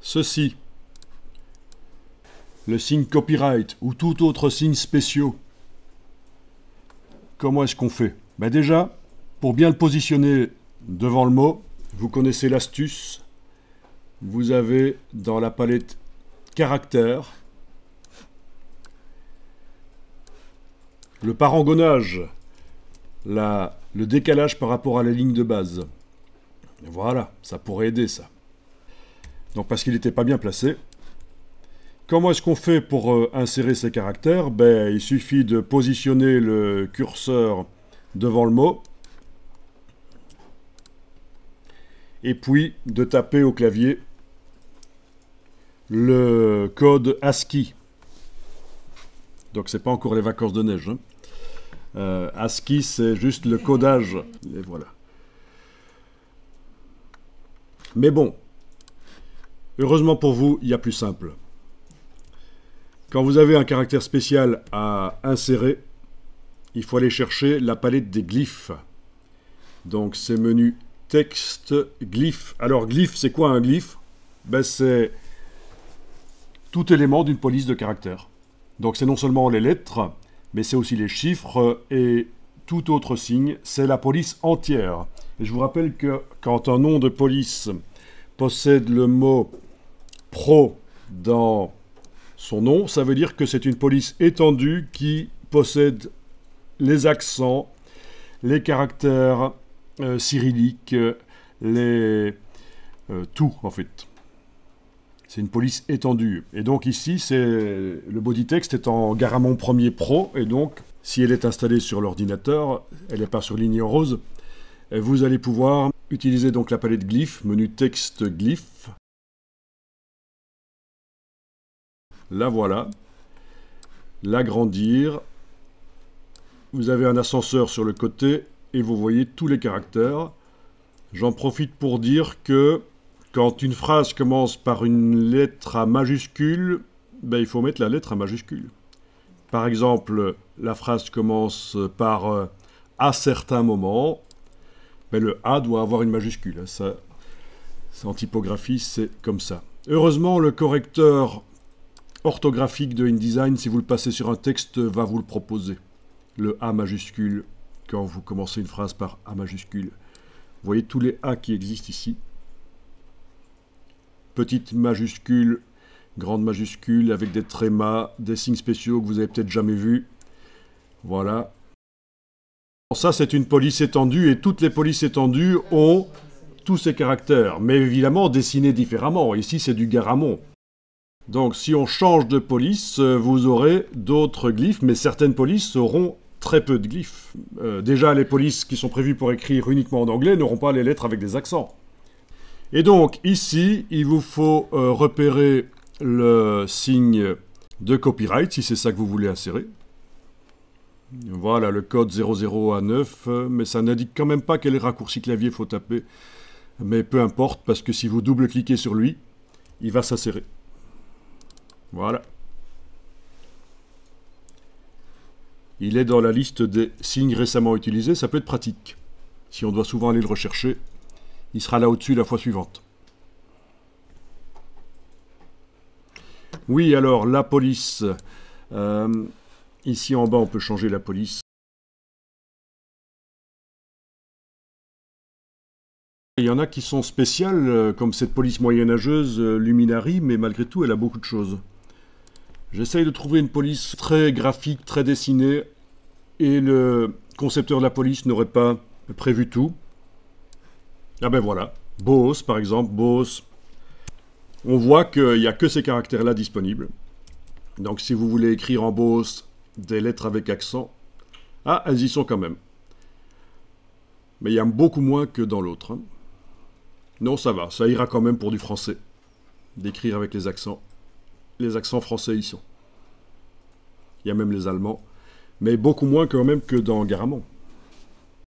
ceci, le signe copyright ou tout autre signe spéciaux, comment est-ce qu'on fait? Ben déjà, pour bien le positionner devant le mot, vous connaissez l'astuce. Vous avez dans la palette caractères le parangonnage, le décalage par rapport à la ligne de base. Voilà, ça pourrait aider ça. Donc parce qu'il n'était pas bien placé. Comment est-ce qu'on fait pour insérer ces caractères? Ben, il suffit de positionner le curseur devant le mot et puis de taper au clavier le code ASCII. Donc c'est pas encore les vacances de neige. Hein. ASCII, c'est juste le codage. Et voilà. Mais bon, heureusement pour vous, il y a plus simple. Quand vous avez un caractère spécial à insérer, il faut aller chercher la palette des glyphes. Donc c'est menu texte, glyphe. Alors glyphe, c'est quoi un glyphe? Ben, c'est tout élément d'une police de caractères. Donc c'est non seulement les lettres, mais c'est aussi les chiffres et tout autre signe. C'est la police entière. Et je vous rappelle que quand un nom de police possède le mot pro dans son nom, ça veut dire que c'est une police étendue qui possède les accents, les caractères cyrilliques, tout en fait. C'est une police étendue. Et donc ici, le body text est en Garamond 1er Pro, et donc si elle est installée sur l'ordinateur, elle n'est pas surlignée en rose, vous allez pouvoir utiliser donc la palette glyphes, menu texte glyphes. La voilà. L'agrandir. Vous avez un ascenseur sur le côté et vous voyez tous les caractères. J'en profite pour dire que quand une phrase commence par une lettre à majuscule, ben, il faut mettre la lettre à majuscule. Par exemple, la phrase commence par à certains moments, ben, le A doit avoir une majuscule. Ça, en typographie, c'est comme ça. Heureusement, le correcteur orthographique de InDesign, si vous le passez sur un texte, va vous le proposer. Le A majuscule, quand vous commencez une phrase par A majuscule. Vous voyez tous les A qui existent ici. Petite majuscule, grande majuscule, avec des trémas, des signes spéciaux que vous avez peut-être jamais vus. Voilà. Ça, c'est une police étendue, et toutes les polices étendues ont tous ces caractères, mais évidemment dessinés différemment. Ici, c'est du Garamond. Donc, si on change de police, vous aurez d'autres glyphes, mais certaines polices auront très peu de glyphes. Déjà, les polices qui sont prévues pour écrire uniquement en anglais n'auront pas les lettres avec des accents. Et donc, ici, il vous faut repérer le signe de copyright, si c'est ça que vous voulez insérer. Voilà, le code 00 à 9, mais ça n'indique quand même pas quel raccourci clavier il faut taper. Mais peu importe, parce que si vous double-cliquez sur lui, il va s'insérer. Voilà. Il est dans la liste des signes récemment utilisés, ça peut être pratique. Si on doit souvent aller le rechercher, il sera là au-dessus la fois suivante. Oui, alors, la police. Ici en bas, on peut changer la police. Il y en a qui sont spéciales, comme cette police moyenâgeuse, Luminari, mais malgré tout, elle a beaucoup de choses. J'essaye de trouver une police très graphique, très dessinée, et le concepteur de la police n'aurait pas prévu tout. Ah ben voilà, Boos par exemple, Boos. On voit qu'il n'y a que ces caractères-là disponibles. Donc si vous voulez écrire en Boos des lettres avec accent, ah, elles y sont quand même. Mais il y a beaucoup moins que dans l'autre. Hein. Non, ça va, ça ira quand même pour du français, d'écrire avec les accents. Les accents français y sont. Il y a même les Allemands, mais beaucoup moins quand même que dans Garamond.